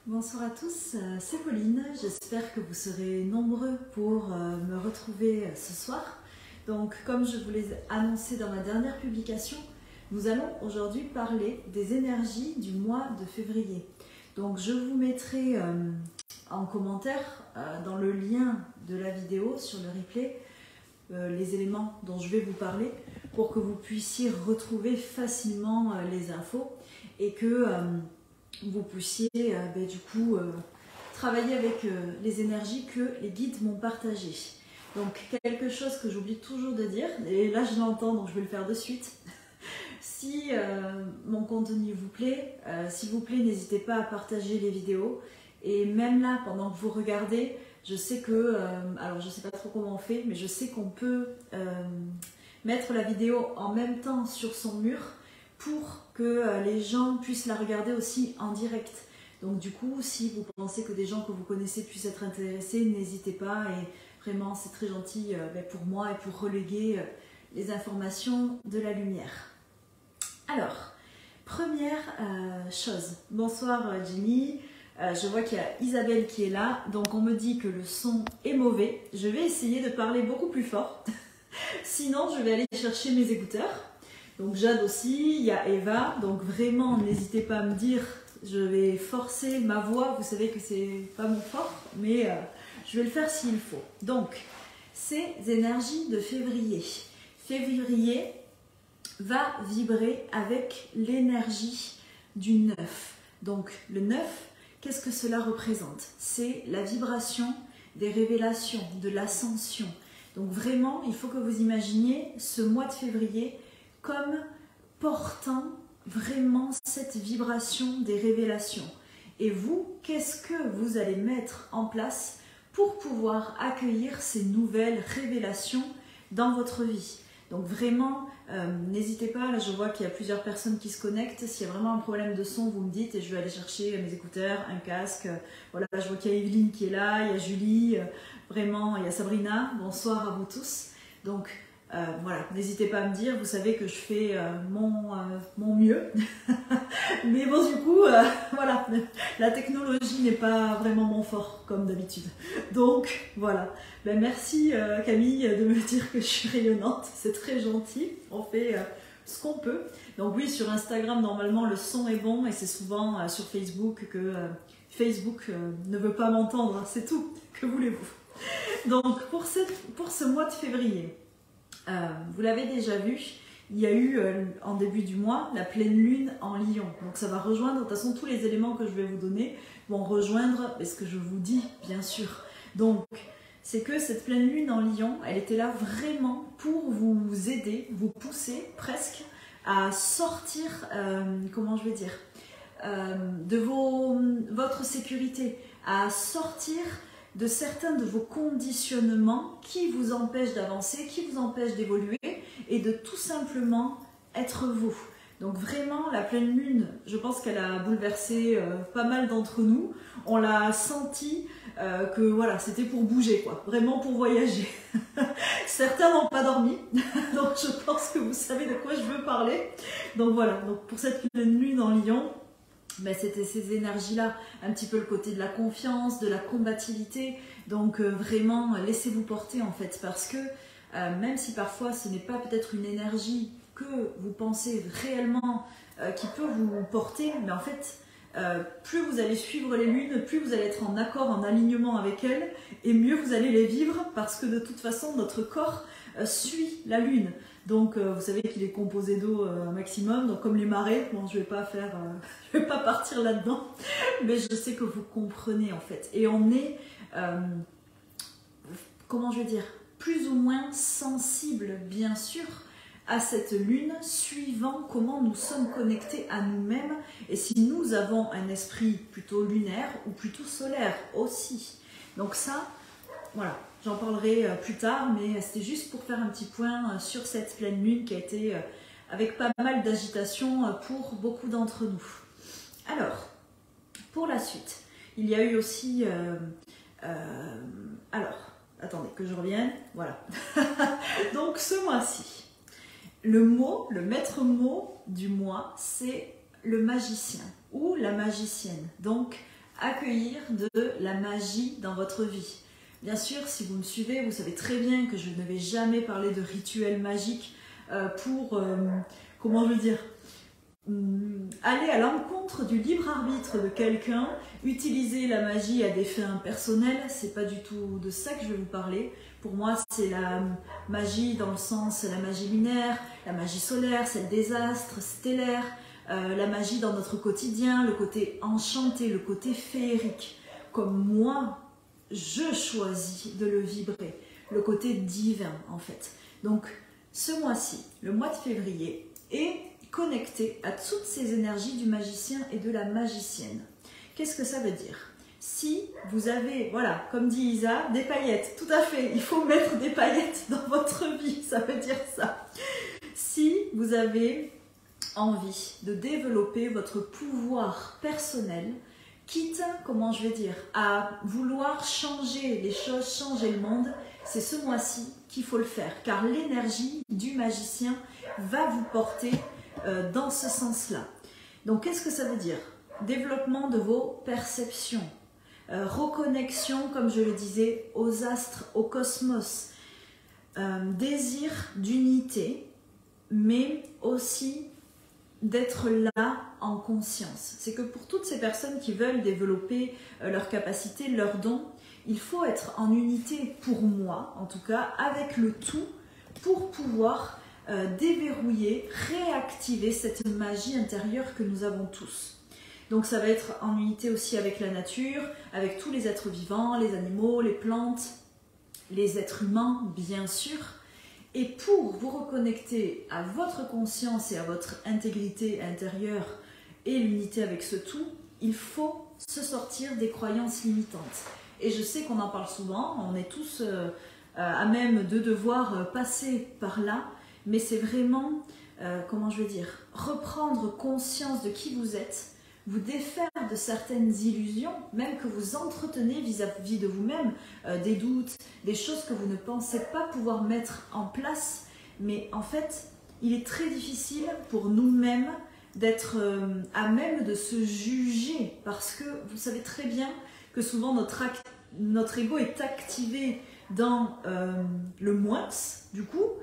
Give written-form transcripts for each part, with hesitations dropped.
Bonsoir à tous, c'est Pauline, j'espère que vous serez nombreux pour me retrouver ce soir. Donc comme je vous l'ai annoncé dans ma dernière publication, nous allons aujourd'hui parler des énergies du mois de février. Donc je vous mettrai en commentaire dans le lien de la vidéo sur le replay les éléments dont je vais vous parler pour que vous puissiez retrouver facilement les infos et que vous puissiez du coup travailler avec les énergies que les guides m'ont partagées. Donc quelque chose que j'oublie toujours de dire, et là je l'entends donc je vais le faire de suite. Si mon contenu vous plaît, s'il vous plaît n'hésitez pas à partager les vidéos. Et même là, pendant que vous regardez, je sais que, alors je sais pas trop comment on fait, mais je sais qu'on peut mettre la vidéo en même temps sur son mur pour que les gens puissent la regarder aussi en direct. Donc du coup, si vous pensez que des gens que vous connaissez puissent être intéressés, n'hésitez pas, et vraiment c'est très gentil pour moi et pour reléguer les informations de la lumière. Alors, première chose, bonsoir Jenny, je vois qu'il y a Isabelle qui est là, donc on me dit que le son est mauvais, je vais essayer de parler beaucoup plus fort, sinon je vais aller chercher mes écouteurs. Donc Jade aussi, il y a Eva, donc vraiment n'hésitez pas à me dire, je vais forcer ma voix, vous savez que c'est pas mon fort, mais je vais le faire s'il faut. Donc, ces énergies de février. Février va vibrer avec l'énergie du 9. Donc le 9, qu'est-ce que cela représente? C'est la vibration des révélations, de l'ascension. Donc vraiment, il faut que vous imaginiez ce mois de février comme portant vraiment cette vibration des révélations. Et vous, qu'est-ce que vous allez mettre en place pour pouvoir accueillir ces nouvelles révélations dans votre vie? Donc vraiment, n'hésitez pas, là je vois qu'il y a plusieurs personnes qui se connectent. S'il y a vraiment un problème de son, vous me dites et je vais aller chercher mes écouteurs, un casque. Voilà, je vois qu'il y a Evelyne qui est là, il y a Julie, vraiment, il y a Sabrina. Bonsoir à vous tous. Donc voilà, n'hésitez pas à me dire, vous savez que je fais mon mieux. Mais bon, du coup, voilà, la technologie n'est pas vraiment mon fort, comme d'habitude. Donc, voilà. Ben, merci Camille de me dire que je suis rayonnante, c'est très gentil. On fait ce qu'on peut. Donc oui, sur Instagram, normalement, le son est bon, et c'est souvent sur Facebook que Facebook ne veut pas m'entendre, c'est tout. Que voulez-vous? Donc, pour ce mois de février, vous l'avez déjà vu, il y a eu en début du mois la pleine lune en Lion. Donc ça va rejoindre, de toute façon tous les éléments que je vais vous donner vont rejoindre ce que je vous dis bien sûr. Donc c'est que cette pleine lune en Lion, elle était là vraiment pour vous aider, vous pousser presque à sortir, comment je vais dire, de votre sécurité, à sortir de certains de vos conditionnements qui vous empêchent d'avancer, qui vous empêchent d'évoluer et de tout simplement être vous. Donc vraiment, la pleine lune, je pense qu'elle a bouleversé pas mal d'entre nous. On l'a senti que voilà, c'était pour bouger, quoi, vraiment pour voyager. Certains n'ont pas dormi, donc je pense que vous savez de quoi je veux parler. Donc voilà, donc pour cette pleine lune en Lion, ben, c'était ces énergies-là, un petit peu le côté de la confiance, de la combativité. Donc vraiment, laissez-vous porter en fait, parce que même si parfois ce n'est pas peut-être une énergie que vous pensez réellement qui peut vous porter, mais en fait, plus vous allez suivre les lunes, plus vous allez être en accord, en alignement avec elles, et mieux vous allez les vivre, parce que de toute façon, notre corps suit la lune. Donc vous savez qu'il est composé d'eau un maximum, donc comme les marées, bon je vais pas partir là-dedans, mais je sais que vous comprenez en fait. Et on est, comment je vais dire, plus ou moins sensible bien sûr à cette lune, suivant comment nous sommes connectés à nous-mêmes, et si nous avons un esprit plutôt lunaire ou plutôt solaire aussi. Donc ça, voilà. J'en parlerai plus tard, mais c'était juste pour faire un petit point sur cette pleine lune qui a été avec pas mal d'agitation pour beaucoup d'entre nous. Alors, pour la suite, il y a eu aussi... alors, attendez que je revienne. Voilà. Donc, ce mois-ci, le maître mot du mois, c'est le magicien ou la magicienne. Donc, accueillir de la magie dans votre vie. Bien sûr, si vous me suivez, vous savez très bien que je ne vais jamais parler de rituels magiques pour, comment je veux dire, aller à l'encontre du libre arbitre de quelqu'un, utiliser la magie à des fins personnelles, c'est pas du tout de ça que je vais vous parler. Pour moi, c'est la magie dans le sens, la magie lunaire, la magie solaire, celle des astres, stellaires, la magie dans notre quotidien, le côté enchanté, le côté féerique. Comme moi, je choisis de le vibrer, le côté divin en fait. Donc, ce mois-ci, le mois de février, est connecté à toutes ces énergies du magicien et de la magicienne. Qu'est-ce que ça veut dire? Si vous avez, voilà, comme dit Isa, des paillettes, tout à fait, il faut mettre des paillettes dans votre vie, ça veut dire ça. Si vous avez envie de développer votre pouvoir personnel, quitte, comment je vais dire, à vouloir changer les choses, changer le monde, c'est ce mois-ci qu'il faut le faire, car l'énergie du magicien va vous porter dans ce sens-là. Donc, qu'est-ce que ça veut dire? Développement de vos perceptions, reconnexion, comme je le disais, aux astres, au cosmos, désir d'unité, mais aussi d'être là en conscience. C'est que pour toutes ces personnes qui veulent développer leurs capacités, leurs dons, il faut être en unité, pour moi en tout cas, avec le tout, pour pouvoir déverrouiller, réactiver cette magie intérieure que nous avons tous. Donc ça va être en unité aussi avec la nature, avec tous les êtres vivants, les animaux, les plantes, les êtres humains, bien sûr. Et pour vous reconnecter à votre conscience et à votre intégrité intérieure et l'unité avec ce tout, il faut se sortir des croyances limitantes. Et je sais qu'on en parle souvent, on est tous à même de devoir passer par là, mais c'est vraiment, comment je veux dire, reprendre conscience de qui vous êtes, vous défaire de certaines illusions, même que vous entretenez vis-à-vis de vous-même, des doutes, des choses que vous ne pensez pas pouvoir mettre en place. Mais en fait, il est très difficile pour nous-mêmes d'être à même de se juger, parce que vous savez très bien que souvent notre ego est activé dans le moins, du coup,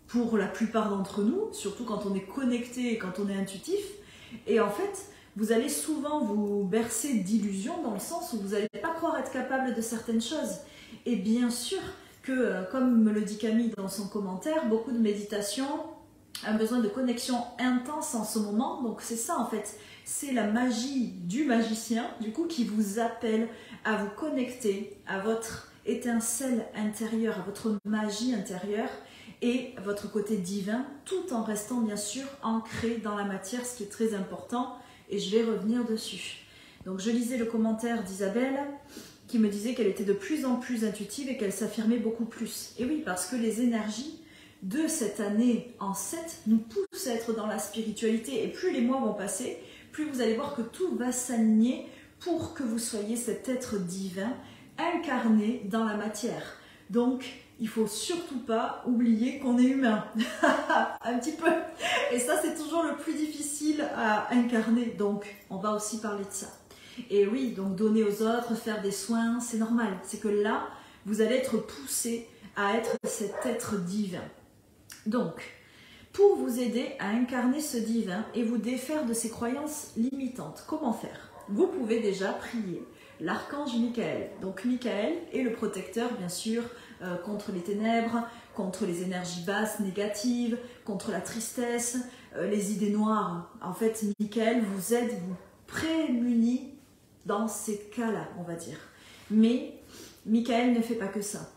pour la plupart d'entre nous, surtout quand on est connecté et quand on est intuitif. Et en fait, vous allez souvent vous bercer d'illusions dans le sens où vous n'allez pas croire être capable de certaines choses. Et bien sûr que, comme me le dit Camille dans son commentaire, beaucoup de méditation a besoin de connexion intense en ce moment. Donc c'est ça en fait, c'est la magie du magicien, du coup, qui vous appelle à vous connecter à votre étincelle intérieure, à votre magie intérieure et votre côté divin, tout en restant bien sûr ancré dans la matière, ce qui est très important. Et je vais revenir dessus. Donc je lisais le commentaire d'Isabelle qui me disait qu'elle était de plus en plus intuitive et qu'elle s'affirmait beaucoup plus. Et oui, parce que les énergies de cette année en 7 nous poussent à être dans la spiritualité. Et plus les mois vont passer, plus vous allez voir que tout va s'aligner pour que vous soyez cet être divin incarné dans la matière. Donc, il ne faut surtout pas oublier qu'on est humain. Un petit peu. Et ça, c'est toujours le plus difficile à incarner. Donc, on va aussi parler de ça. Et oui, donc donner aux autres, faire des soins, c'est normal. C'est que là, vous allez être poussé à être cet être divin. Donc, pour vous aider à incarner ce divin et vous défaire de ces croyances limitantes, comment faire? Vous pouvez déjà prier l'archange Michael. Donc, Michael est le protecteur, bien sûr, contre les ténèbres, contre les énergies basses, négatives, contre la tristesse, les idées noires. En fait, Michael vous aide, vous prémunit dans ces cas-là, on va dire. Mais Michael ne fait pas que ça.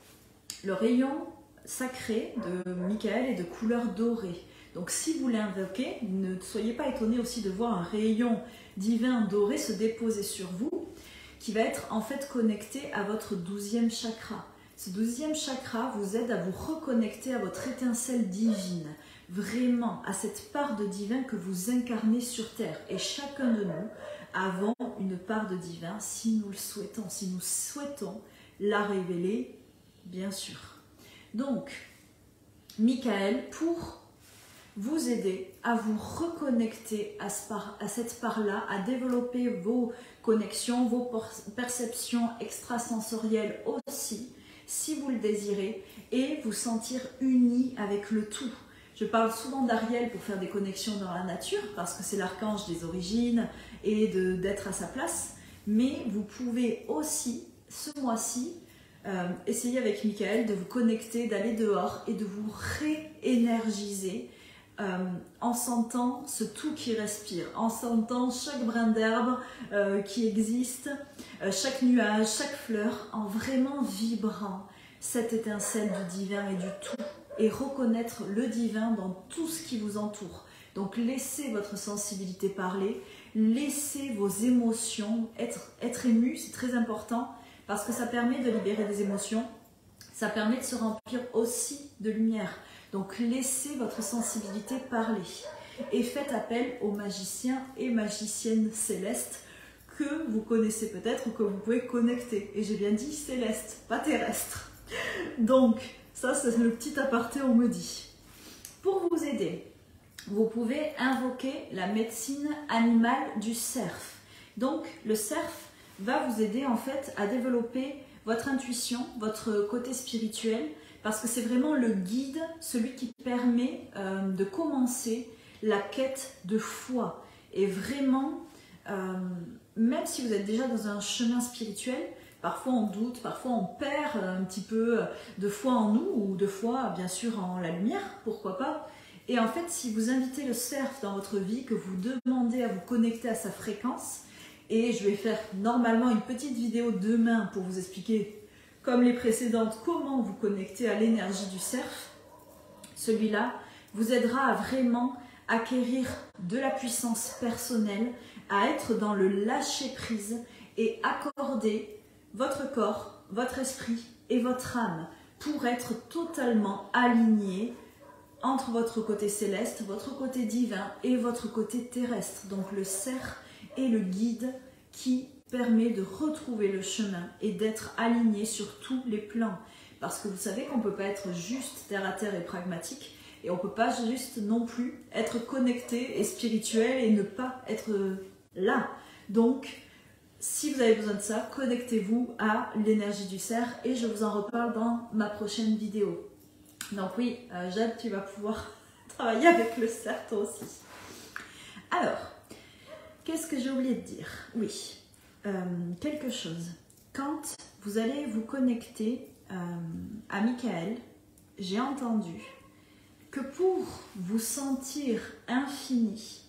Le rayon sacré de Michael est de couleur dorée. Donc si vous l'invoquez, ne soyez pas étonnés aussi de voir un rayon divin doré se déposer sur vous, qui va être en fait connecté à votre 12e chakra. Ce 12e chakra vous aide à vous reconnecter à votre étincelle divine, vraiment à cette part de divin que vous incarnez sur Terre. Et chacun de nous avons une part de divin si nous le souhaitons, si nous souhaitons la révéler, bien sûr. Donc, Michael, pour vous aider à vous reconnecter à cette part-là, à développer vos connexions, vos perceptions extrasensorielles aussi, si vous le désirez, et vous sentir unis avec le tout. Je parle souvent d'Ariel pour faire des connexions dans la nature, parce que c'est l'archange des origines et d'être à sa place, mais vous pouvez aussi, ce mois-ci, essayer avec Michael de vous connecter, d'aller dehors et de vous réénergiser en sentant ce tout qui respire, en sentant chaque brin d'herbe qui existe, chaque nuage, chaque fleur, en vraiment vibrant cette étincelle du divin et du tout, et reconnaître le divin dans tout ce qui vous entoure. Donc laissez votre sensibilité parler, laissez vos émotions être émues, c'est très important, parce que ça permet de libérer des émotions, ça permet de se remplir aussi de lumière. Donc laissez votre sensibilité parler et faites appel aux magiciens et magiciennes célestes que vous connaissez peut-être ou que vous pouvez connecter. Et j'ai bien dit céleste, pas terrestre. Donc ça c'est le petit aparté on me dit. Pour vous aider, vous pouvez invoquer la médecine animale du cerf. Donc le cerf va vous aider en fait à développer votre intuition, votre côté spirituel, parce que c'est vraiment le guide, celui qui permet de commencer la quête de foi. Et vraiment, même si vous êtes déjà dans un chemin spirituel, parfois on doute, parfois on perd un petit peu de foi en nous, ou de foi bien sûr en la lumière, pourquoi pas. Et en fait, si vous invitez le cerf dans votre vie, que vous demandez à vous connecter à sa fréquence, et je vais faire normalement une petite vidéo demain pour vous expliquer, comme les précédentes, comment vous connecter à l'énergie du cerf. Celui-là vous aidera à vraiment acquérir de la puissance personnelle, à être dans le lâcher-prise et accorder votre corps, votre esprit et votre âme pour être totalement aligné entre votre côté céleste, votre côté divin et votre côté terrestre. Donc le cerf est le guide qui permet de retrouver le chemin et d'être aligné sur tous les plans. Parce que vous savez qu'on ne peut pas être juste terre à terre et pragmatique, et on ne peut pas juste non plus être connecté et spirituel et ne pas être là. Donc, si vous avez besoin de ça, connectez-vous à l'énergie du cerf et je vous en reparle dans ma prochaine vidéo. Donc oui, Jade, tu vas pouvoir travailler avec le cerf toi aussi. Alors, qu'est-ce que j'ai oublié de dire? Oui, quelque chose. Quand vous allez vous connecter à Michael, j'ai entendu que pour vous sentir infini,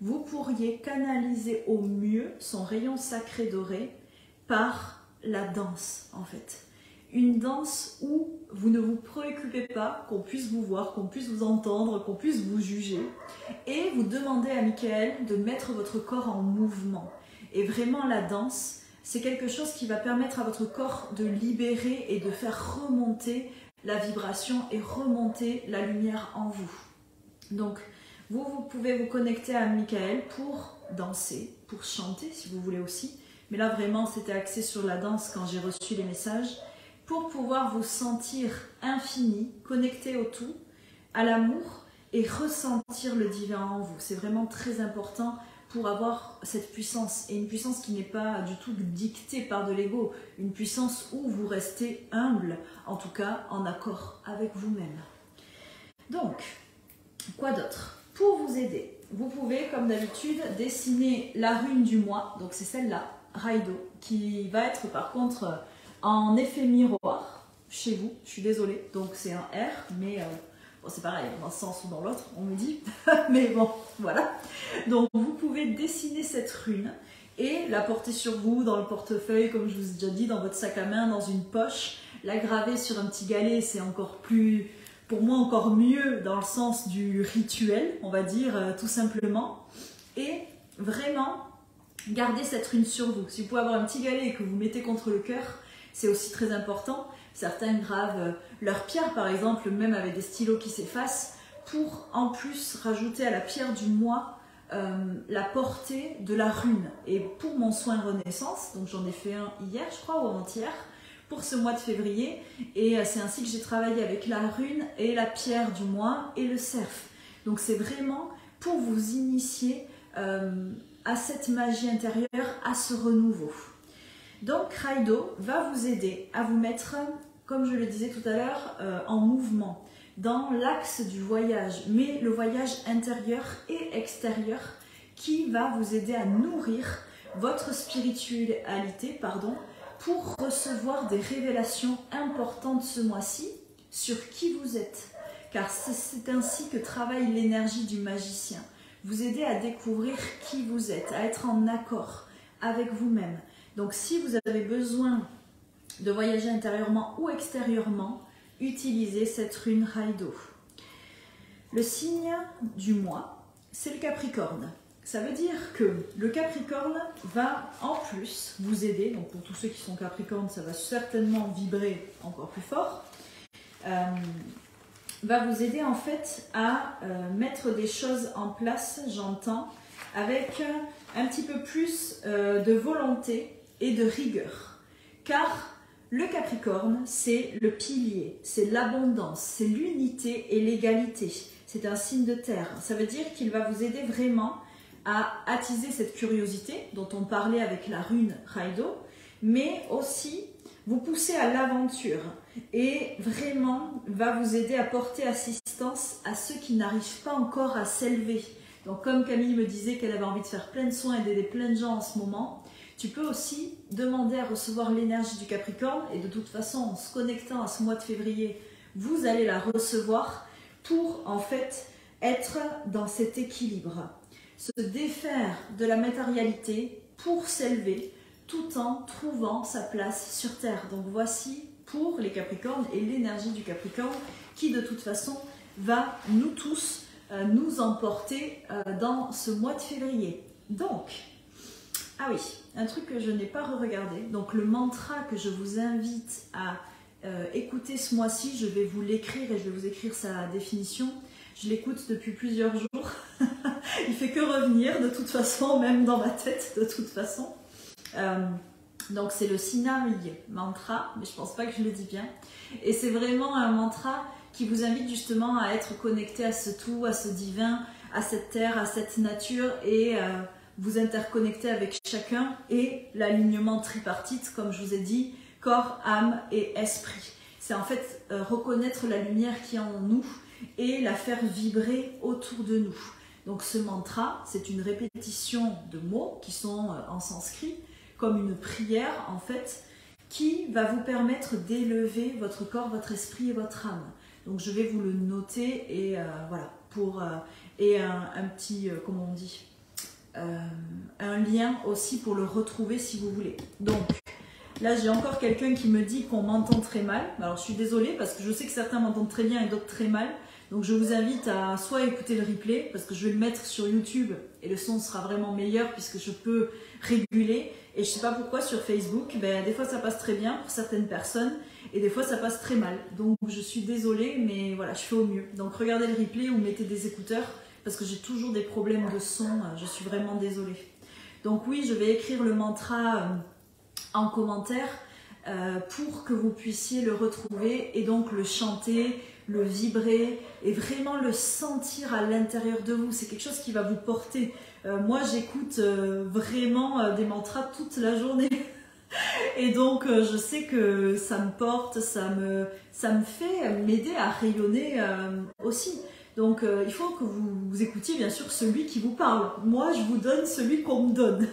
vous pourriez canaliser au mieux son rayon sacré doré par la danse en fait. Une danse où vous ne vous préoccupez pas qu'on puisse vous voir, qu'on puisse vous entendre, qu'on puisse vous juger. Et vous demandez à Michael de mettre votre corps en mouvement. Et vraiment la danse, c'est quelque chose qui va permettre à votre corps de libérer et de faire remonter la vibration et remonter la lumière en vous. Donc, vous pouvez vous connecter à Michael pour danser, pour chanter si vous voulez aussi. Mais là, vraiment, c'était axé sur la danse quand j'ai reçu les messages. Pour pouvoir vous sentir infini, connecté au tout, à l'amour et ressentir le divin en vous. C'est vraiment très important pour avoir cette puissance. Et une puissance qui n'est pas du tout dictée par de l'ego. Une puissance où vous restez humble, en tout cas en accord avec vous-même. Donc, quoi d'autre? Pour vous aider, vous pouvez, comme d'habitude, dessiner la rune du mois. Donc c'est celle-là, Raido, qui va être par contre en effet miroir chez vous. Je suis désolée, donc c'est un R, mais bon, c'est pareil, dans un sens ou dans l'autre, on me dit. Mais bon, voilà. Donc vous pouvez dessiner cette rune et la porter sur vous, dans le portefeuille, comme je vous ai déjà dit, dans votre sac à main, dans une poche. La graver sur un petit galet, c'est encore plus... Pour moi, encore mieux dans le sens du rituel, on va dire, tout simplement. Et vraiment, gardez cette rune sur vous. Si vous pouvez avoir un petit galet et que vous mettez contre le cœur, c'est aussi très important. Certains gravent leur pierre, par exemple, même avec des stylos qui s'effacent, pour en plus rajouter à la pierre du mois la portée de la rune. Et pour mon soin Renaissance, donc j'en ai fait un hier, je crois, ou avant-hier, pour ce mois de février, et c'est ainsi que j'ai travaillé avec la rune et la pierre du mois et le cerf. Donc c'est vraiment pour vous initier à cette magie intérieure, à ce renouveau. Donc Raido va vous aider à vous mettre, comme je le disais tout à l'heure, en mouvement, dans l'axe du voyage, mais le voyage intérieur et extérieur qui va vous aider à nourrir votre spiritualité, pour recevoir des révélations importantes ce mois-ci sur qui vous êtes. Car c'est ainsi que travaille l'énergie du magicien. Vous aider à découvrir qui vous êtes, à être en accord avec vous-même. Donc si vous avez besoin de voyager intérieurement ou extérieurement, utilisez cette rune Raido. Le signe du mois, c'est le Capricorne. Ça veut dire que le Capricorne va en plus vous aider, donc pour tous ceux qui sont Capricornes, ça va certainement vibrer encore plus fort, va vous aider en fait à mettre des choses en place, j'entends, avec un petit peu plus de volonté et de rigueur. Car le Capricorne, c'est le pilier, c'est l'abondance, c'est l'unité et l'égalité. C'est un signe de terre. Ça veut dire qu'il va vous aider vraiment à attiser cette curiosité dont on parlait avec la rune Raido, mais aussi vous pousser à l'aventure et vraiment va vous aider à porter assistance à ceux qui n'arrivent pas encore à s'élever. Donc comme Camille me disait qu'elle avait envie de faire plein de soins et d'aider plein de gens en ce moment, tu peux aussi demander à recevoir l'énergie du Capricorne et de toute façon en se connectant à ce mois de février, vous allez la recevoir pour en fait être dans cet équilibre. Se défaire de la matérialité pour s'élever tout en trouvant sa place sur Terre. Donc voici pour les Capricornes et l'énergie du Capricorne qui de toute façon va nous tous nous emporter dans ce mois de février. Donc, ah oui, un truc que je n'ai pas re-regardé, donc le mantra que je vous invite à écouter ce mois-ci, je vais vous l'écrire et je vais vous écrire sa définition. Je l'écoute depuis plusieurs jours. Il fait que revenir de toute façon, même dans ma tête de toute façon. Donc c'est le Sinai mantra, mais je pense pas que je le dis bien. Et c'est vraiment un mantra qui vous invite justement à être connecté à ce tout, à ce divin, à cette terre, à cette nature et vous interconnecter avec chacun et l'alignement tripartite, comme je vous ai dit, corps, âme et esprit. C'est en fait reconnaître la lumière qui est en nous et la faire vibrer autour de nous. Donc ce mantra, c'est une répétition de mots qui sont en sanskrit, comme une prière en fait, qui va vous permettre d'élever votre corps, votre esprit et votre âme. Donc je vais vous le noter et voilà, et un petit, comment on dit, un lien aussi pour le retrouver si vous voulez. Donc là j'ai encore quelqu'un qui me dit qu'on m'entend très mal. Alors je suis désolée parce que je sais que certains m'entendent très bien et d'autres très mal. Donc je vous invite à soit écouter le replay parce que je vais le mettre sur YouTube et le son sera vraiment meilleur puisque je peux réguler. Et je sais pas pourquoi sur Facebook, des fois ça passe très bien pour certaines personnes et des fois ça passe très mal. Donc je suis désolée mais voilà, je fais au mieux. Donc regardez le replay ou mettez des écouteurs parce que j'ai toujours des problèmes de son, je suis vraiment désolée. Donc oui, je vais écrire le mantra en commentaire pour que vous puissiez le retrouver et donc le chanter, le vibrer et vraiment le sentir à l'intérieur de vous. C'est quelque chose qui va vous porter. Moi, j'écoute vraiment des mantras toute la journée. Et donc, je sais que ça me porte, ça me fait m'aider à rayonner aussi. Donc, il faut que vous écoutiez bien sûr celui qui vous parle. Moi, je vous donne celui qu'on me donne.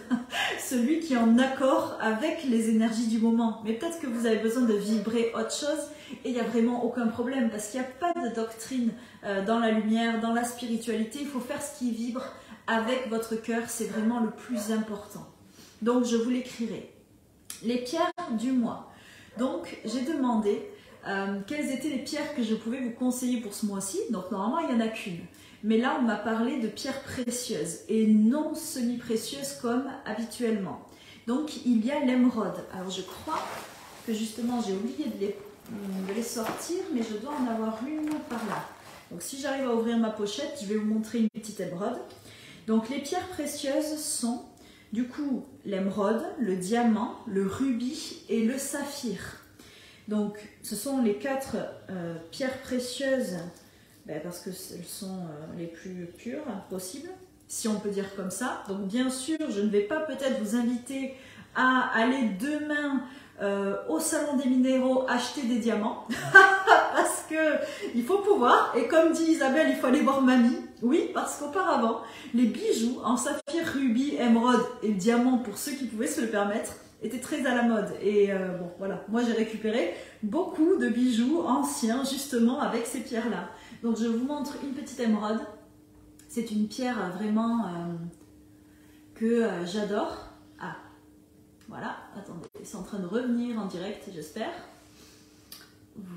Celui qui est en accord avec les énergies du moment. Mais peut-être que vous avez besoin de vibrer autre chose et il n'y a vraiment aucun problème parce qu'il n'y a pas de doctrine dans la lumière, dans la spiritualité. Il faut faire ce qui vibre avec votre cœur. C'est vraiment le plus important. Donc, je vous l'écrirai. Les pierres du mois. Donc, j'ai demandé quelles étaient les pierres que je pouvais vous conseiller pour ce mois-ci. Donc, normalement, il n'y en a qu'une. Mais là, on m'a parlé de pierres précieuses et non semi-précieuses comme habituellement. Donc, il y a l'émeraude. Alors, je crois que justement, j'ai oublié de les sortir, mais je dois en avoir une par là. Donc, si j'arrive à ouvrir ma pochette, je vais vous montrer une petite émeraude. Donc, les pierres précieuses sont du coup l'émeraude, le diamant, le rubis et le saphir. Donc, ce sont les 4 pierres précieuses parce que elles sont les plus pures possibles, si on peut dire comme ça. Donc bien sûr, je ne vais pas peut-être vous inviter à aller demain au Salon des Minéraux acheter des diamants, parce que il faut pouvoir, et comme dit Isabelle, il faut aller voir mamie. Oui, parce qu'auparavant, les bijoux en saphir, rubis, émeraude et diamant, pour ceux qui pouvaient se le permettre, étaient très à la mode. Et bon, voilà, moi j'ai récupéré beaucoup de bijoux anciens, justement, avec ces pierres-là. Donc je vous montre une petite émeraude. C'est une pierre vraiment que j'adore. Ah, voilà, attendez, c'est en train de revenir en direct, j'espère.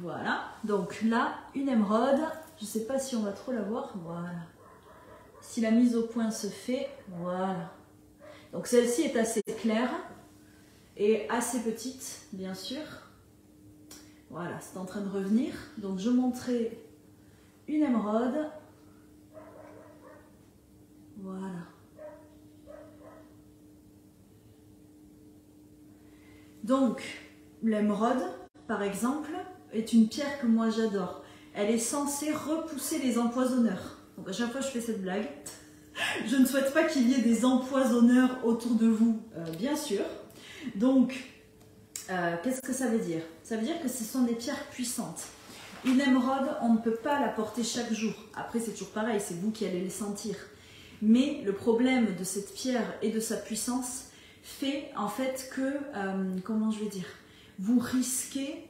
Voilà, donc là, une émeraude. Je ne sais pas si on va trop la voir. Voilà. Si la mise au point se fait, voilà. Donc celle-ci est assez claire et assez petite, bien sûr. Voilà, c'est en train de revenir. Donc je montrais une émeraude. Voilà. Donc, l'émeraude, par exemple, est une pierre que moi j'adore. Elle est censée repousser les empoisonneurs. Donc à chaque fois je fais cette blague. Je ne souhaite pas qu'il y ait des empoisonneurs autour de vous, bien sûr. Donc, qu'est-ce que ça veut dire? Ça veut dire que ce sont des pierres puissantes. Une émeraude, on ne peut pas la porter chaque jour. Après, c'est toujours pareil, c'est vous qui allez les sentir. Mais le problème de cette pierre et de sa puissance fait en fait que, comment je vais dire, vous risquez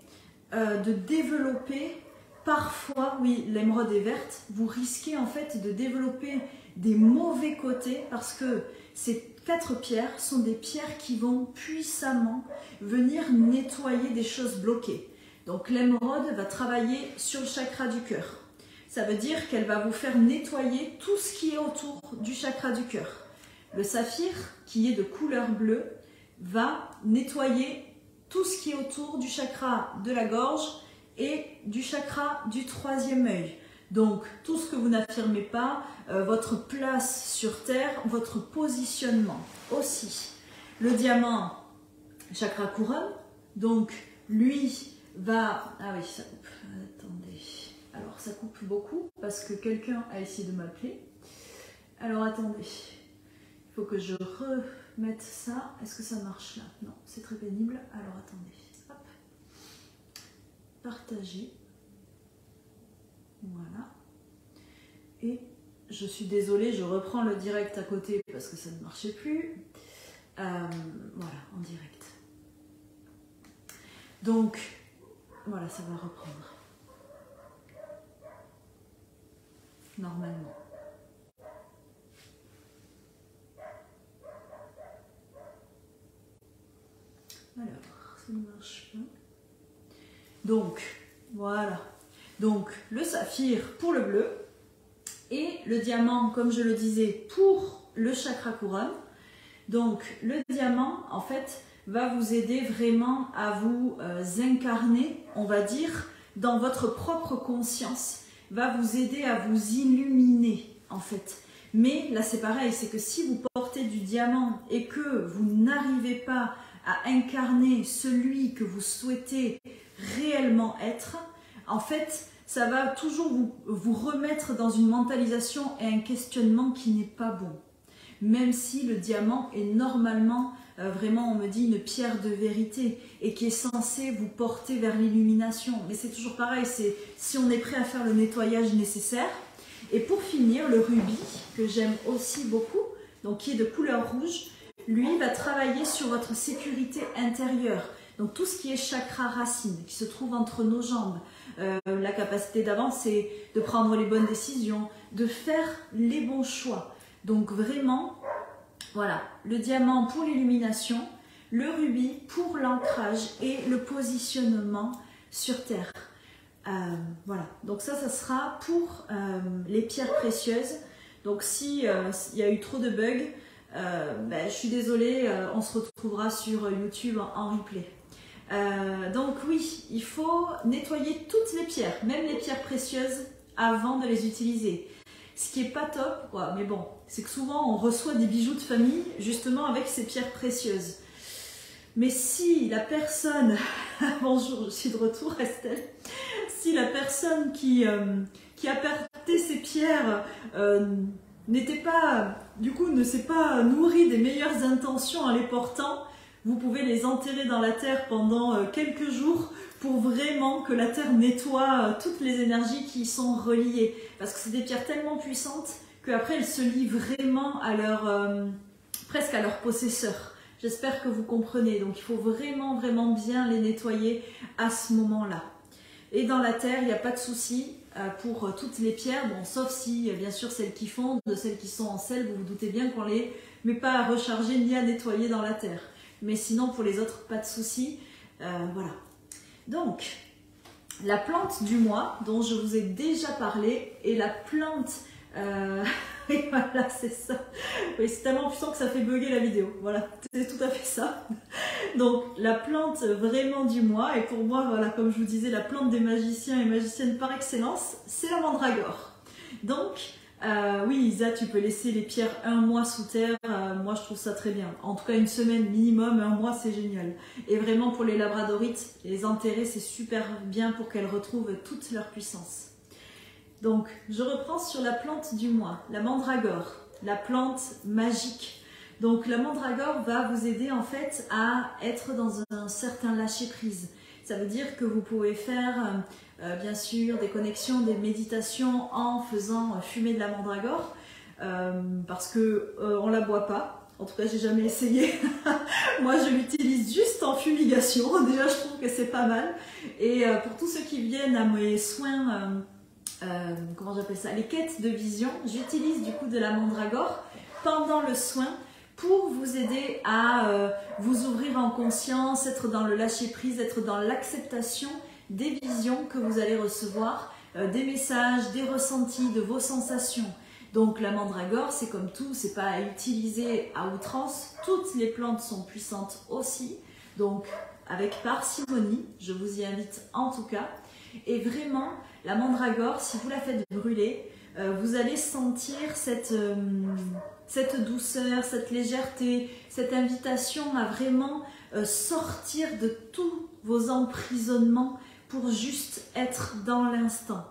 de développer parfois, oui, l'émeraude est verte, vous risquez en fait de développer des mauvais côtés parce que ces 4 pierres sont des pierres qui vont puissamment venir nettoyer des choses bloquées. Donc l'émeraude va travailler sur le chakra du cœur. Ça veut dire qu'elle va vous faire nettoyer tout ce qui est autour du chakra du cœur. Le saphir, qui est de couleur bleue, va nettoyer tout ce qui est autour du chakra de la gorge et du chakra du 3e œil. Donc, tout ce que vous n'affirmez pas, votre place sur Terre, votre positionnement aussi. Le diamant, chakra couronne, donc lui va... Ah oui, ça coupe. Attendez. Alors, ça coupe beaucoup parce que quelqu'un a essayé de m'appeler. Alors, attendez. Il faut que je remette ça. Est-ce que ça marche là? Non, c'est très pénible. Alors, attendez. Hop. Partager. Voilà. Et je suis désolée, je reprends le direct à côté parce que ça ne marchait plus. Voilà, en direct. Donc, voilà, ça va reprendre. Normalement. Alors, ça ne marche pas. Donc, voilà. Donc, le saphir pour le bleu et le diamant, comme je le disais, pour le chakra couronne. Donc, le diamant, en fait, va vous aider vraiment à vous incarner, on va dire, dans votre propre conscience, va vous aider à vous illuminer, en fait. Mais là, c'est pareil, c'est que si vous portez du diamant et que vous n'arrivez pas à incarner celui que vous souhaitez réellement être, en fait, ça va toujours vous remettre dans une mentalisation et un questionnement qui n'est pas bon. Même si le diamant est normalement, vraiment, on me dit, une pierre de vérité et qui est censée vous porter vers l'illumination. Mais c'est toujours pareil, c'est si on est prêt à faire le nettoyage nécessaire. Et pour finir, le rubis, que j'aime aussi beaucoup, donc qui est de couleur rouge, lui va travailler sur votre sécurité intérieure. Donc tout ce qui est chakra racine, qui se trouve entre nos jambes, la capacité d'avancer, de prendre les bonnes décisions, de faire les bons choix. Donc vraiment, voilà, le diamant pour l'illumination, le rubis pour l'ancrage et le positionnement sur Terre. Voilà, donc ça sera pour les pierres précieuses. Donc si il y a eu trop de bugs, je suis désolée, on se retrouvera sur YouTube en replay. Donc oui, il faut nettoyer toutes les pierres, même les pierres précieuses, avant de les utiliser. Ce qui n'est pas top, quoi, mais bon, c'est que souvent on reçoit des bijoux de famille justement avec ces pierres précieuses. Mais si la personne, bonjour, je suis de retour Estelle, si la personne qui a ces pierres n'était pas, du coup, ne s'est pas nourri des meilleures intentions en les portant, vous pouvez les enterrer dans la terre pendant quelques jours pour vraiment que la terre nettoie toutes les énergies qui y sont reliées. Parce que c'est des pierres tellement puissantes qu'après elles se lient vraiment à presque à leur possesseur. J'espère que vous comprenez. Donc il faut vraiment, vraiment bien les nettoyer à ce moment-là. Et dans la terre, il n'y a pas de souci pour toutes les pierres, bon, sauf si, bien sûr, celles qui fondent, celles qui sont en sel, vous vous doutez bien qu'on ne les met pas à recharger ni à nettoyer dans la terre. Mais sinon, pour les autres, pas de souci. Voilà. Donc, la plante du mois, dont je vous ai déjà parlé, est la plante... Et voilà, c'est ça. Oui, c'est tellement puissant que ça fait bugger la vidéo. Voilà, c'est tout à fait ça. Donc, la plante vraiment du mois, et pour moi, voilà, comme je vous disais, la plante des magiciens et magiciennes par excellence, c'est la mandragore. Donc, oui, Isa, tu peux laisser les pierres un mois sous terre. Moi, je trouve ça très bien. En tout cas, une semaine minimum, un mois, c'est génial. Et vraiment, pour les labradorites, les enterrer, c'est super bien pour qu'elles retrouvent toute leur puissance. Donc, je reprends sur la plante du mois, la mandragore, la plante magique. Donc, la mandragore va vous aider en fait à être dans un certain lâcher-prise. Ça veut dire que vous pouvez faire, bien sûr, des connexions, des méditations en faisant fumer de la mandragore, parce que on la boit pas. En tout cas, j'ai jamais essayé. Moi, je l'utilise juste en fumigation. Déjà, je trouve que c'est pas mal. Et pour tous ceux qui viennent à mes soins... comment j'appelle ça, les quêtes de vision, j'utilise du coup de la mandragore pendant le soin pour vous aider à vous ouvrir en conscience, être dans le lâcher prise, être dans l'acceptation des visions que vous allez recevoir, des messages, des ressentis, de vos sensations. Donc la mandragore, c'est comme tout, c'est pas à utiliser à outrance, toutes les plantes sont puissantes aussi, donc avec parcimonie, je vous y invite en tout cas. Et vraiment, la mandragore, si vous la faites brûler, vous allez sentir cette douceur, cette légèreté, cette invitation à vraiment sortir de tous vos emprisonnements pour juste être dans l'instant.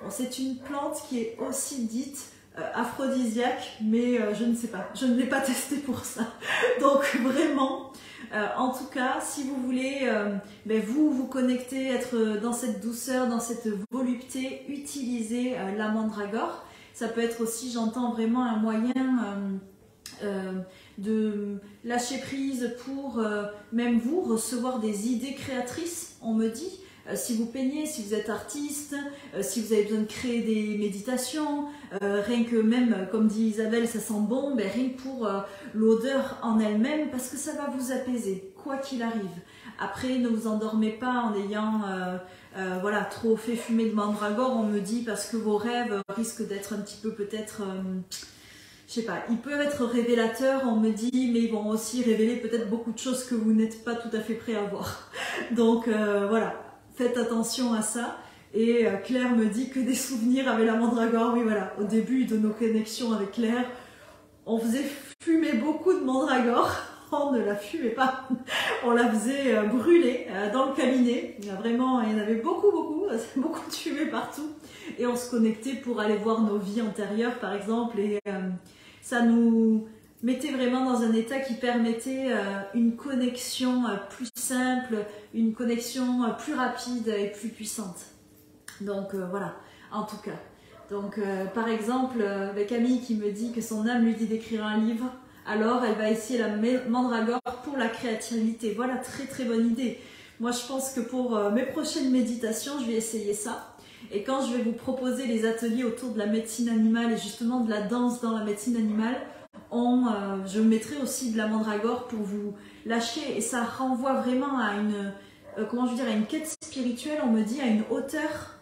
Bon, c'est une plante qui est aussi dite aphrodisiaque, mais je ne sais pas, je ne l'ai pas testée pour ça. Donc vraiment... en tout cas, si vous voulez vous connecter, être dans cette douceur, dans cette volupté, utilisez la mandragore. Ça peut être aussi, j'entends vraiment un moyen de lâcher prise pour même vous recevoir des idées créatrices, on me dit. Si vous peignez, si vous êtes artiste, si vous avez besoin de créer des méditations, rien que même, comme dit Isabelle, ça sent bon, rien que pour l'odeur en elle-même, parce que ça va vous apaiser, quoi qu'il arrive. Après, ne vous endormez pas en ayant voilà, trop fait fumer de mandragore, on me dit, parce que vos rêves risquent d'être un petit peu peut-être... je sais pas, ils peuvent être révélateurs, on me dit, mais ils vont aussi révéler peut-être beaucoup de choses que vous n'êtes pas tout à fait prêt à voir. Donc voilà. Faites attention à ça. Et Claire me dit que des souvenirs avec la mandragore. Oui, voilà, au début de nos connexions avec Claire, on faisait fumer beaucoup de mandragore. On ne la fumait pas. On la faisait brûler dans le cabinet. Il y en avait beaucoup de fumée partout. Et on se connectait pour aller voir nos vies antérieures, par exemple. Et ça nous... mettez vraiment dans un état qui permettait une connexion plus simple, une connexion plus rapide et plus puissante. Donc voilà, en tout cas. Donc par exemple, Camille qui me dit que son âme lui dit d'écrire un livre, alors elle va essayer la mandragore pour la créativité. Voilà, très très bonne idée. Moi je pense que pour mes prochaines méditations, je vais essayer ça. Et quand je vais vous proposer les ateliers autour de la médecine animale et justement de la danse dans la médecine animale, je mettrai aussi de la mandragore pour vous lâcher, et ça renvoie vraiment à une, à une quête spirituelle, on me dit, à une hauteur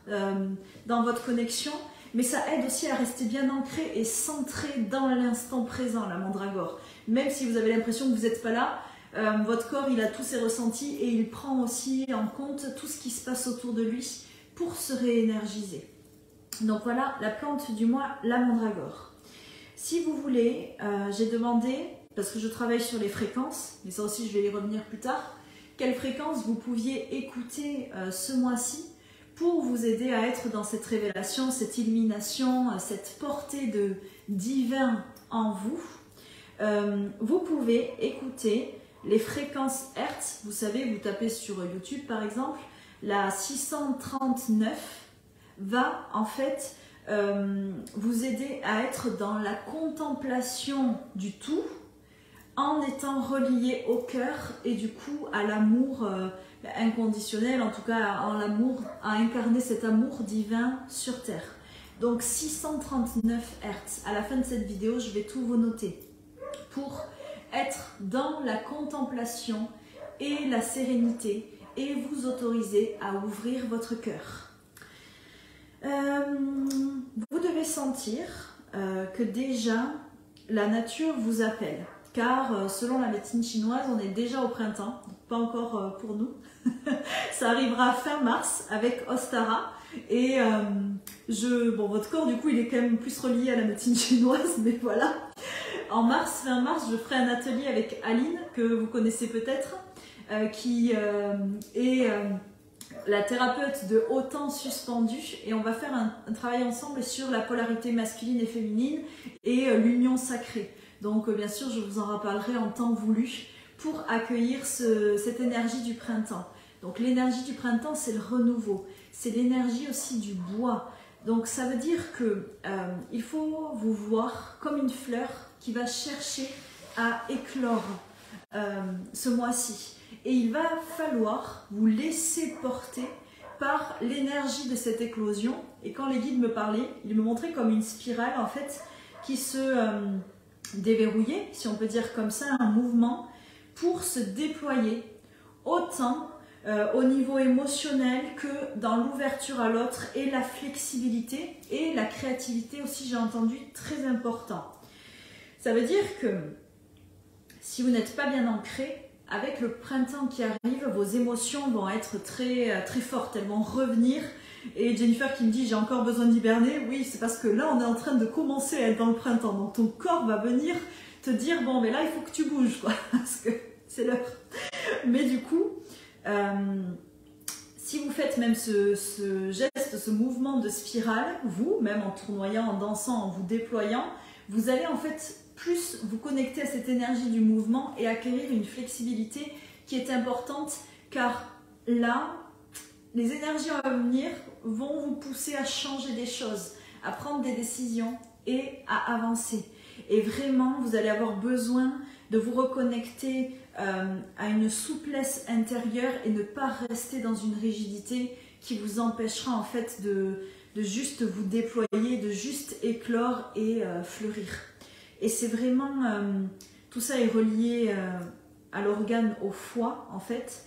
dans votre connexion, mais ça aide aussi à rester bien ancré et centré dans l'instant présent, la mandragore. Même si vous avez l'impression que vous n'êtes pas là, votre corps il a tous ses ressentis et il prend aussi en compte tout ce qui se passe autour de lui pour se réénergiser. Donc voilà, la plante du mois, la mandragore. Si vous voulez, j'ai demandé, parce que je travaille sur les fréquences, mais ça aussi je vais y revenir plus tard, quelle fréquence vous pouviez écouter ce mois-ci pour vous aider à être dans cette révélation, cette illumination, cette portée de divin en vous. Vous pouvez écouter les fréquences Hertz. Vous savez, vous tapez sur YouTube par exemple, la 639 va en fait vous aider à être dans la contemplation du tout en étant relié au cœur et du coup à l'amour inconditionnel, en tout cas en l'amour, à incarner cet amour divin sur terre. Donc 639 Hertz. À la fin de cette vidéo, je vais tout vous noter pour être dans la contemplation et la sérénité et vous autoriser à ouvrir votre cœur. Vous devez sentir que déjà la nature vous appelle, car selon la médecine chinoise, on est déjà au printemps, pas encore pour nous. Ça arrivera fin mars avec Ostara et bon, votre corps du coup il est quand même plus relié à la médecine chinoise, mais voilà. En mars, fin mars, je ferai un atelier avec Aline, que vous connaissez peut-être, qui est la thérapeute de haut temps suspendu, et on va faire un travail ensemble sur la polarité masculine et féminine et l'union sacrée. Donc bien sûr, je vous en reparlerai en temps voulu pour accueillir cette énergie du printemps. Donc l'énergie du printemps, c'est le renouveau, c'est l'énergie aussi du bois. Donc ça veut dire que il faut vous voir comme une fleur qui va chercher à éclore ce mois-ci. Et il va falloir vous laisser porter par l'énergie de cette éclosion. Et quand les guides me parlaient, ils me montraient comme une spirale en fait qui se déverrouillait, si on peut dire comme ça, un mouvement pour se déployer autant au niveau émotionnel que dans l'ouverture à l'autre et la flexibilité et la créativité aussi, j'ai entendu, très important. Ça veut dire que si vous n'êtes pas bien ancré, avec le printemps qui arrive, vos émotions vont être très, très fortes, elles vont revenir. Et Jennifer qui me dit j'ai encore besoin d'hiberner, oui c'est parce que là on est en train de commencer à être dans le printemps, donc ton corps va venir te dire bon mais là il faut que tu bouges quoi, parce que c'est l'heure. Mais du coup, si vous faites même ce geste, ce mouvement de spirale, vous, même en tournoyant, en dansant, en vous déployant, vous allez en fait plus vous connecter à cette énergie du mouvement et acquérir une flexibilité qui est importante, car là, les énergies à venir vont vous pousser à changer des choses, à prendre des décisions et à avancer. Et vraiment, vous allez avoir besoin de vous reconnecter à une souplesse intérieure et ne pas rester dans une rigidité qui vous empêchera en fait de juste vous déployer, de juste éclore et fleurir. Et c'est vraiment, tout ça est relié à l'organe, au foie en fait.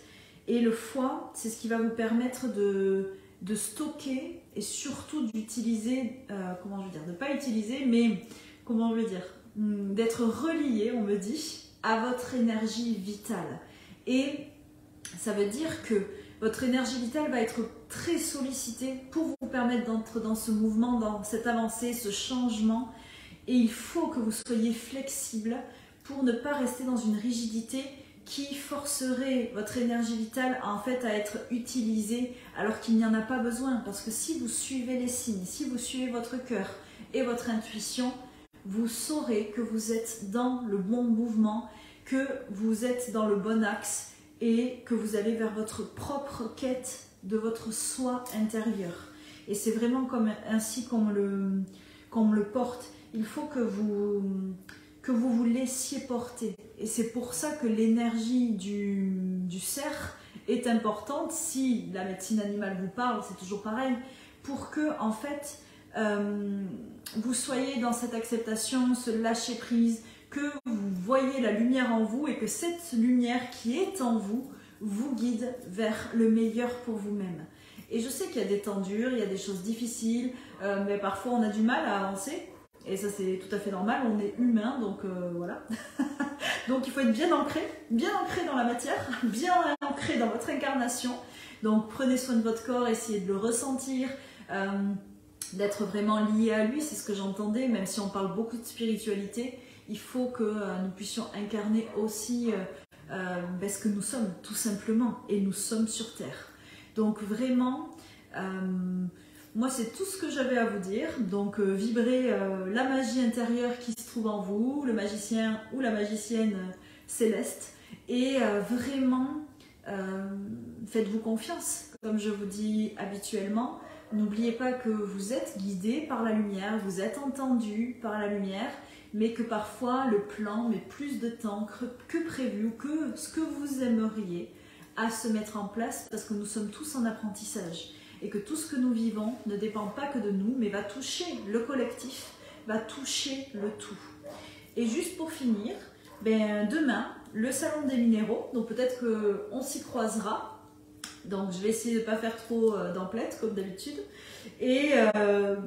Et le foie, c'est ce qui va vous permettre de stocker et surtout d'utiliser, comment je veux dire, de ne pas utiliser, mais comment je veux dire, d'être relié, on me dit, à votre énergie vitale. Et ça veut dire que votre énergie vitale va être très sollicitée pour vous permettre d'entrer dans ce mouvement, dans cette avancée, ce changement. Et il faut que vous soyez flexible pour ne pas rester dans une rigidité qui forcerait votre énergie vitale en fait à être utilisée alors qu'il n'y en a pas besoin. Parce que si vous suivez les signes, si vous suivez votre cœur et votre intuition, vous saurez que vous êtes dans le bon mouvement, que vous êtes dans le bon axe et que vous allez vers votre propre quête de votre soi intérieur. Et c'est vraiment comme ainsi qu'on me le porte. Il faut que vous laissiez porter. Et c'est pour ça que l'énergie du cerf est importante. Si la médecine animale vous parle, c'est toujours pareil, pour que en fait vous soyez dans cette acceptation, ce lâcher prise, que vous voyez la lumière en vous et que cette lumière qui est en vous vous guide vers le meilleur pour vous-même. Et je sais qu'il y a des temps durs, il y a des choses difficiles, mais parfois on a du mal à avancer. Et ça c'est tout à fait normal, on est humain, donc voilà. Donc il faut être bien ancré dans la matière, bien ancré dans votre incarnation. Donc prenez soin de votre corps, essayez de le ressentir, d'être vraiment lié à lui, c'est ce que j'entendais, même si on parle beaucoup de spiritualité, il faut que nous puissions incarner aussi ce que nous sommes, tout simplement, et nous sommes sur Terre. Donc vraiment, Moi, c'est tout ce que j'avais à vous dire. Donc, vibrez la magie intérieure qui se trouve en vous, le magicien ou la magicienne céleste. Et vraiment, faites-vous confiance. Comme je vous dis habituellement, n'oubliez pas que vous êtes guidé par la lumière, vous êtes entendu par la lumière, mais que parfois le plan met plus de temps que prévu ou que ce que vous aimeriez à se mettre en place, parce que nous sommes tous en apprentissage et que tout ce que nous vivons ne dépend pas que de nous, mais va toucher le collectif, va toucher le tout. Et juste pour finir, demain, le salon des minéraux, donc peut-être qu'on s'y croisera. Donc je vais essayer de ne pas faire trop d'emplettes comme d'habitude. Et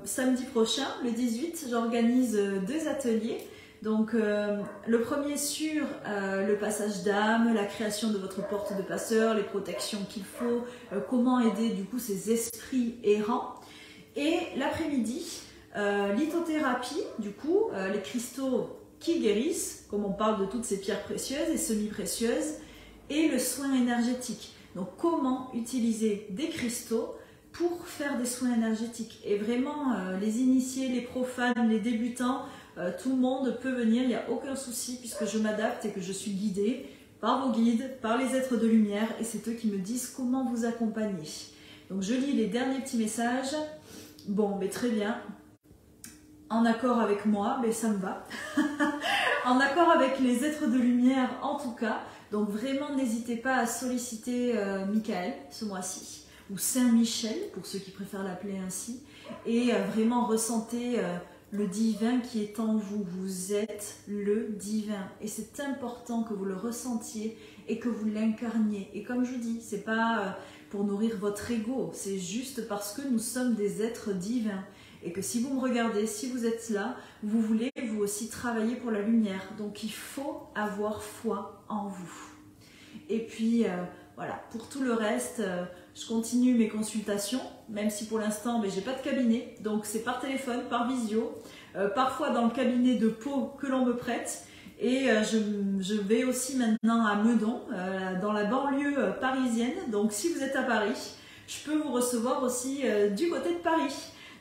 samedi prochain, le 18, j'organise 2 ateliers. Donc le premier sur le passage d'âme, la création de votre porte de passeur, les protections qu'il faut, comment aider du coup ces esprits errants. Et l'après-midi, lithothérapie, du coup, les cristaux qui guérissent, comme on parle de toutes ces pierres précieuses et semi-précieuses, et le soin énergétique. Donc comment utiliser des cristaux pour faire des soins énergétiques. Et vraiment, les initiés, les profanes, les débutants, tout le monde peut venir, il n'y a aucun souci puisque je m'adapte et que je suis guidée par vos guides, par les êtres de lumière et c'est eux qui me disent comment vous accompagner. Donc je lis les derniers petits messages. Bon, mais très bien. En accord avec moi, mais ça me va. En accord avec les êtres de lumière en tout cas. Donc vraiment n'hésitez pas à solliciter Michael ce mois-ci, ou Saint-Michel pour ceux qui préfèrent l'appeler ainsi. Et vraiment ressentez le divin qui est en vous. Vous êtes le divin. Et c'est important que vous le ressentiez et que vous l'incarniez. Et comme je vous dis, c'est pas pour nourrir votre ego, c'est juste parce que nous sommes des êtres divins. Et que si vous me regardez, si vous êtes là, vous voulez vous aussi travailler pour la lumière. Donc il faut avoir foi en vous. Et puis voilà, pour tout le reste, je continue mes consultations, même si pour l'instant j'ai pas de cabinet. Donc c'est par téléphone, par visio, parfois dans le cabinet de Pau que l'on me prête. Et je vais aussi maintenant à Meudon, dans la banlieue parisienne. Donc si vous êtes à Paris, je peux vous recevoir aussi du côté de Paris.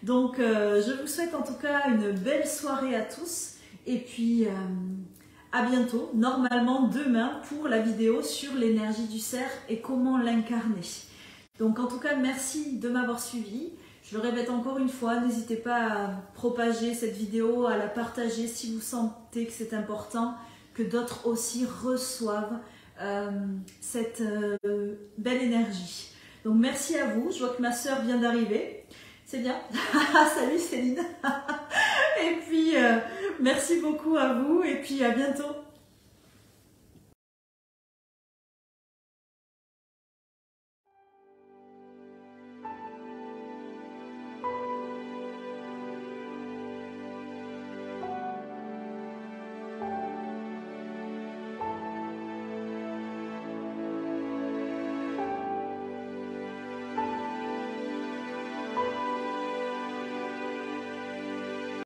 Donc je vous souhaite en tout cas une belle soirée à tous et puis à bientôt, normalement demain pour la vidéo sur l'énergie du cerf et comment l'incarner. Donc en tout cas merci de m'avoir suivi, je le répète encore une fois, n'hésitez pas à propager cette vidéo, à la partager si vous sentez que c'est important, que d'autres aussi reçoivent cette belle énergie. Donc merci à vous, je vois que ma soeur vient d'arriver. C'est bien. Salut Céline. Et puis, merci beaucoup à vous et puis à bientôt.